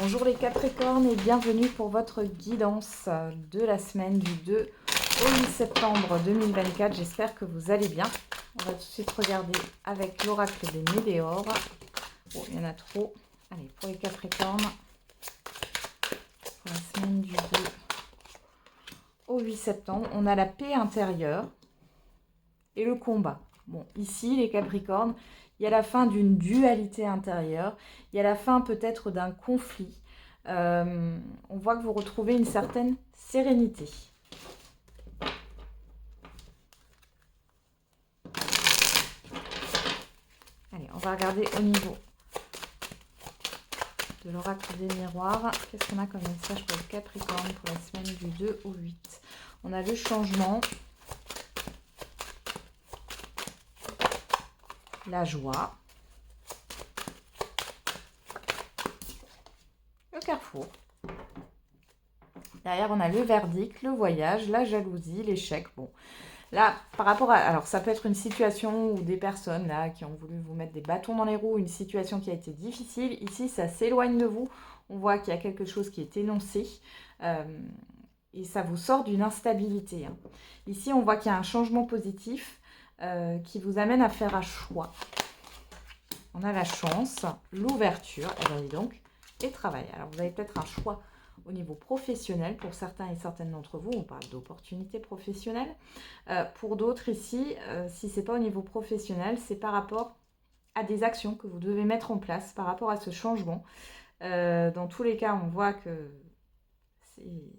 Bonjour les Capricornes et bienvenue pour votre guidance de la semaine du 2 au 8 septembre 2024. J'espère que vous allez bien. On va tout de suite regarder avec l'oracle des Météores. Bon, il y en a trop. Allez, pour les Capricornes, pour la semaine du 2 au 8 septembre, on a la paix intérieure et le combat. Bon, ici, les Capricornes, il y a la fin d'une dualité intérieure, il y a la fin peut-être d'un conflit. On voit que vous retrouvez une certaine sérénité. Allez, on va regarder au niveau de l'oracle des miroirs. Qu'est-ce qu'on a comme message pour le Capricorne pour la semaine du 2 au 8? On a le changement, la joie, le carrefour. Derrière, on a le verdict, le voyage, la jalousie, l'échec. Bon, là, par rapport à... Alors, ça peut être une situation où des personnes là qui ont voulu vous mettre des bâtons dans les roues, une situation qui a été difficile. Ici, ça s'éloigne de vous. On voit qu'il y a quelque chose qui est énoncé. Et ça vous sort d'une instabilité. Ici, on voit qu'il y a un changement positif qui vous amène à faire un choix. On a la chance, l'ouverture, et bien dis donc, et travail. Alors, vous avez peut-être un choix au niveau professionnel, pour certains et certaines d'entre vous, on parle d'opportunités professionnelles. Pour d'autres ici, si ce n'est pas au niveau professionnel, c'est par rapport à des actions que vous devez mettre en place par rapport à ce changement. Dans tous les cas, on voit que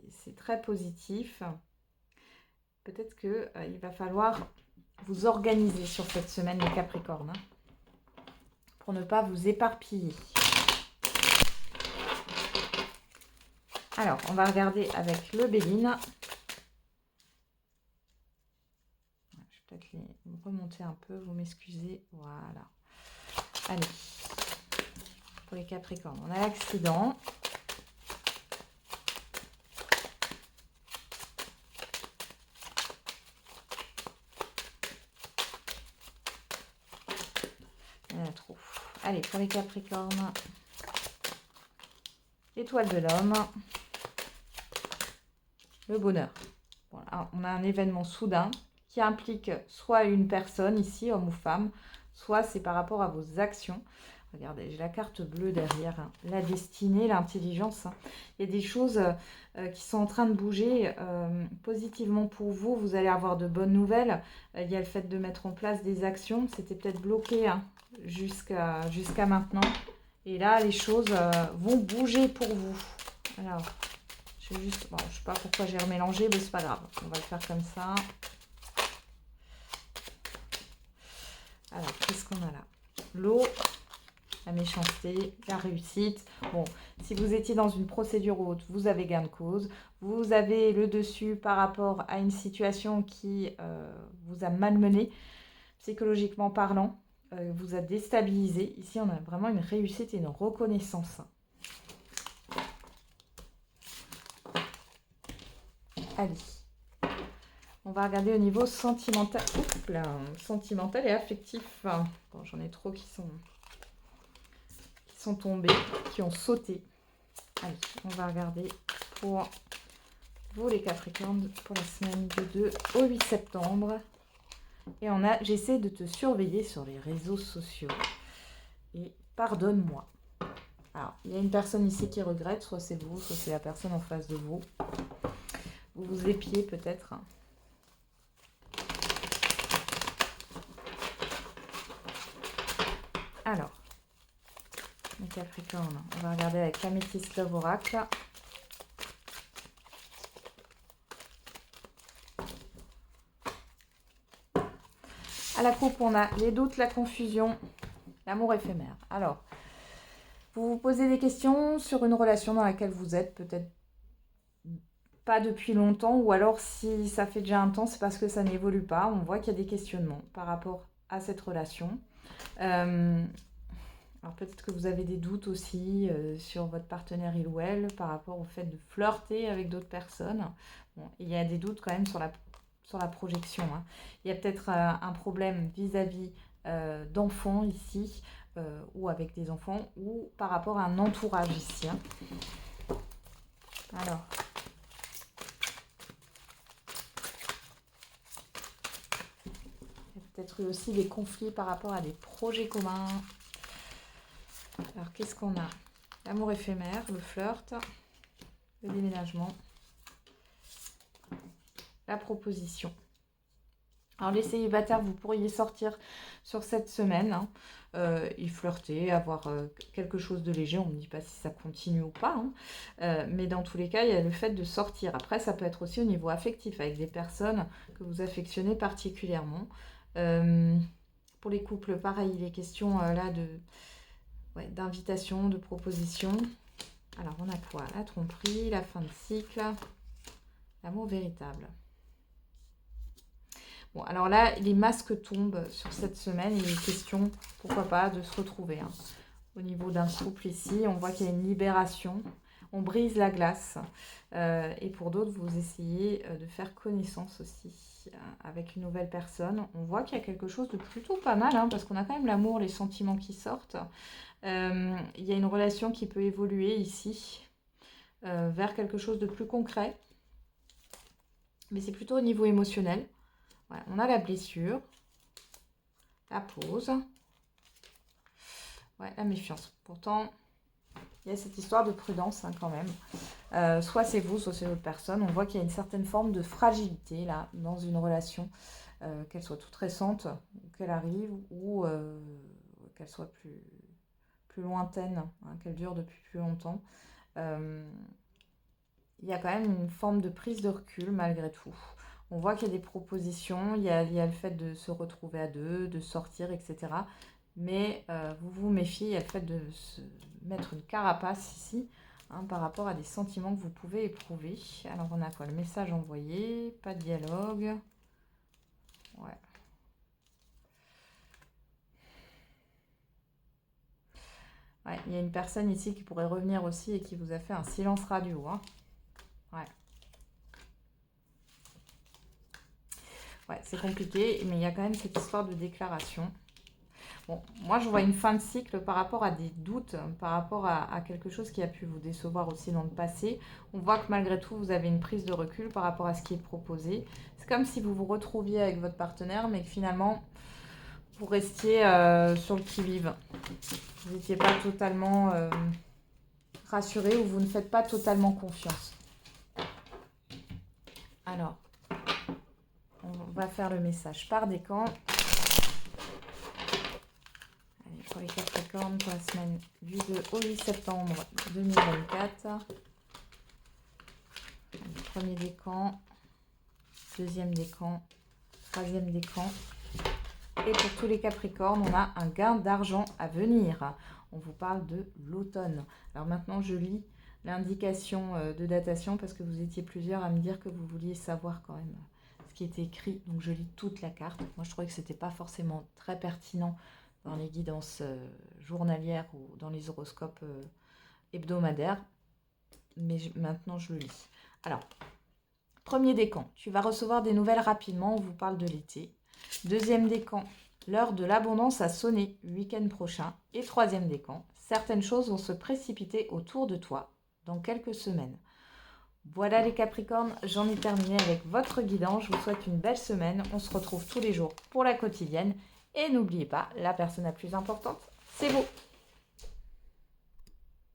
c'est très positif. Peut-être qu'il va falloir vous organiser sur cette semaine, les Capricornes, pour ne pas vous éparpiller. Alors, on va regarder avec le Béline. Je vais peut-être les remonter un peu, vous m'excusez. Voilà. Allez, pour les Capricornes, on a l'accident. Il y en a trop. Allez, pour les Capricornes, l'étoile de l'homme. Le bonheur. Voilà, on a un événement soudain qui implique soit une personne ici, homme ou femme, soit c'est par rapport à vos actions. Regardez, j'ai la carte bleue derrière, hein. La destinée, l'intelligence. Il y a des choses qui sont en train de bouger positivement pour vous. Vous allez avoir de bonnes nouvelles. Il y a le fait de mettre en place des actions. C'était peut-être bloqué jusqu'à maintenant. Et là, les choses vont bouger pour vous. Alors... je ne sais pas pourquoi j'ai remélangé, mais c'est pas grave. On va le faire comme ça. Alors, qu'est-ce qu'on a là? L'eau, la méchanceté, la réussite. Bon, si vous étiez dans une procédure haute, vous avez gain de cause. Vous avez le dessus par rapport à une situation qui vous a malmené, psychologiquement parlant, vous a déstabilisé. Ici, on a vraiment une réussite et une reconnaissance. Allez, on va regarder au niveau sentimental, sentimental et affectif. Bon, j'en ai trop qui sont tombés, qui ont sauté. Allez, on va regarder pour vous les Capricornes pour la semaine du 2 au 8 septembre. Et on a, j'essaie de te surveiller sur les réseaux sociaux. Et pardonne-moi. Alors, il y a une personne ici qui regrette, soit c'est vous, soit c'est la personne en face de vous. Vous vous épiez peut-être. Alors, les Capricornes, on va regarder avec l'Améthyste Love Oracle. À la coupe, on a les doutes, la confusion, l'amour éphémère. Alors, vous vous posez des questions sur une relation dans laquelle vous êtes, peut-être pas depuis longtemps, ou alors si ça fait déjà un temps, c'est parce que ça n'évolue pas. On voit qu'il y a des questionnements par rapport à cette relation. Alors peut-être que vous avez des doutes aussi sur votre partenaire il ou elle par rapport au fait de flirter avec d'autres personnes. Bon, il y a des doutes quand même sur la projection. Il y a peut-être un problème vis-à-vis d'enfants ici. ou avec des enfants, ou par rapport à un entourage ici. Hein. Alors, il y a peut-être eu aussi des conflits par rapport à des projets communs. Alors, qu'est-ce qu'on a? L'amour éphémère, le flirt, le déménagement, la proposition. Alors les célibataires, vous pourriez sortir sur cette semaine, hein, et flirter, avoir quelque chose de léger. On ne me dit pas si ça continue ou pas, hein. Mais dans tous les cas, il y a le fait de sortir. Après, ça peut être aussi au niveau affectif, avec des personnes que vous affectionnez particulièrement. Pour les couples, pareil, il est question là d'invitation, de proposition. Alors, on a quoi? La tromperie, la fin de cycle, l'amour véritable. Bon, alors là, les masques tombent sur cette semaine. Il est question, pourquoi pas, de se retrouver. Hein. Au niveau d'un couple ici, on voit qu'il y a une libération. On brise la glace. Et pour d'autres, vous essayez de faire connaissance aussi avec une nouvelle personne. On voit qu'il y a quelque chose de plutôt pas mal, hein, parce qu'on a quand même l'amour, les sentiments qui sortent. Il y a une relation qui peut évoluer ici vers quelque chose de plus concret. Mais c'est plutôt au niveau émotionnel. Voilà, on a la blessure, la pause, la méfiance. Pourtant, il y a cette histoire de prudence hein, quand même. Soit c'est vous, soit c'est l'autre personne. On voit qu'il y a une certaine forme de fragilité là dans une relation, qu'elle soit toute récente, qu'elle arrive, ou qu'elle soit plus lointaine, hein, qu'elle dure depuis plus longtemps. Il y a quand même une forme de prise de recul malgré tout. On voit qu'il y a des propositions, il y a le fait de se retrouver à deux, de sortir, etc. Mais vous vous méfiez, il y a le fait de se mettre une carapace ici, hein, par rapport à des sentiments que vous pouvez éprouver. Alors on a quoi? Le message envoyé, pas de dialogue. Ouais. Ouais, il y a une personne ici qui pourrait revenir aussi et qui vous a fait un silence radio. Hein. Ouais. Ouais, c'est compliqué, mais il y a quand même cette histoire de déclaration. Bon, moi, je vois une fin de cycle par rapport à des doutes, par rapport à quelque chose qui a pu vous décevoir aussi dans le passé. On voit que malgré tout, vous avez une prise de recul par rapport à ce qui est proposé. C'est comme si vous vous retrouviez avec votre partenaire, mais que finalement, vous restiez sur le qui-vive. Vous n'étiez pas totalement rassuré ou vous ne faites pas totalement confiance. Alors, on va faire le message par décan. Allez, pour les Capricornes, pour la semaine du 2 au 8 septembre 2024. Allez, premier décan, deuxième décan, troisième décan. Et pour tous les Capricornes, on a un gain d'argent à venir. On vous parle de l'automne. Alors maintenant, je lis l'indication de datation parce que vous étiez plusieurs à me dire que vous vouliez savoir quand même ce qui était écrit. Donc je lis toute la carte. Moi, je trouvais que ce n'était pas forcément très pertinent dans les guidances journalières ou dans les horoscopes hebdomadaires. Mais maintenant, je le lis. Alors, premier décan, tu vas recevoir des nouvelles rapidement. On vous parle de l'été. Deuxième décan, l'heure de l'abondance a sonné, week-end prochain. Et troisième décan, certaines choses vont se précipiter autour de toi dans quelques semaines. Voilà les Capricornes, j'en ai terminé avec votre guidance. Je vous souhaite une belle semaine. On se retrouve tous les jours pour la quotidienne. Et n'oubliez pas, la personne la plus importante, c'est vous.